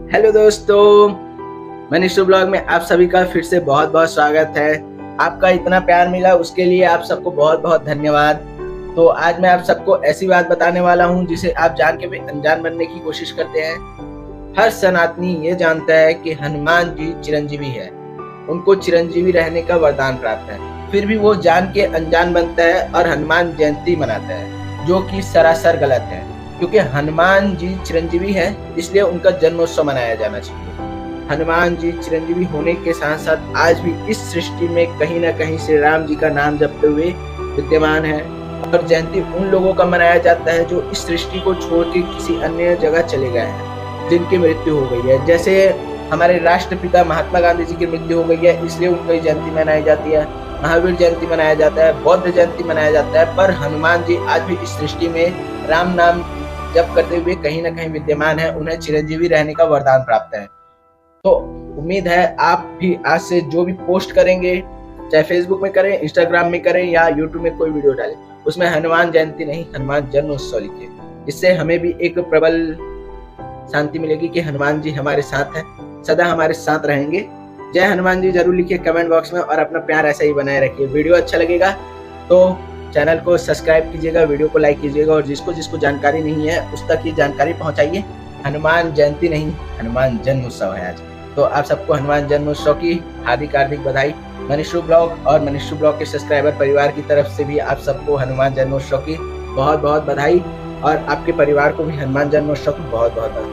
Hello दोस्तों, Manish blog में आप सभी का फिर से बहुत बहुत स्वागत है। आपका इतना प्यार मिला उसके लिए आप सबको बहुत बहुत धन्यवाद। तो आज मैं आप सबको ऐसी बात बताने वाला हूँ जिसे आप जान के भी अनजान बनने की कोशिश करते हैं। हर सनातनी ये जानता है कि हनुमान जी चिरंजीवी है, उनको चिरंजीवी रहने का वरदान प्राप्त है, फिर भी वो जान के अनजान बनता है और हनुमान जयंती मनाता है, जो कि सरासर गलत है। क्योंकि हनुमान जी चिरंजीवी है इसलिए उनका जन्मोत्सव मनाया जाना चाहिए। हनुमान जी चिरंजीवी होने के साथ साथ आज भी इस सृष्टि में कहीं ना कहीं श्री राम जी का नाम जपते हुए विद्यमान है। और जयंती उन लोगों का मनाया जाता है जो इस सृष्टि को छोड़ के किसी अन्य जगह चले गए हैं, जिनकी मृत्यु हो गई है। जैसे हमारे राष्ट्रपिता महात्मा गांधी जी की मृत्यु हो गई है इसलिए उनकी जयंती मनाई जाती है, महावीर जयंती मनाया जाता है, बौद्ध जयंती मनाया जाता है। पर हनुमान जी आज भी इस सृष्टि में राम नाम जप करते हुए कहीं ना कहीं विद्यमान है, उन्हें चिरंजीवी रहने का वरदान प्राप्त है। तो उम्मीद है आप भी आज से जो भी पोस्ट करेंगे, चाहे फेसबुक में करें, इंस्टाग्राम में करें या यूट्यूब में कोई वीडियो डालें, उसमें हनुमान जयंती नहीं हनुमान जन्मोत्सव लिखिए। इससे हमें भी एक प्रबल शांति मिलेगी कि हनुमान जी हमारे साथ हैं, सदा हमारे साथ रहेंगे। जय हनुमान जी जरूर लिखिए कमेंट बॉक्स में और अपना प्यार ऐसा ही बनाए रखिए। वीडियो अच्छा लगेगा तो चैनल को सब्सक्राइब कीजिएगा, वीडियो को लाइक कीजिएगा और जिसको जिसको जानकारी नहीं है उस तक ये जानकारी पहुंचाइए। हनुमान जयंती नहीं हनुमान जन्मोत्सव है आज। तो आप सबको हनुमान जन्मोत्सव की हार्दिक हार्दिक बधाई। मनीष ब्लॉग और मनीष ब्लॉग के सब्सक्राइबर परिवार की तरफ से भी आप सबको हनुमान जन्मोत्सव की बहुत बहुत बधाई और आपके परिवार को भी हनुमान जन्मोत्सव की बहुत बहुत बधाई।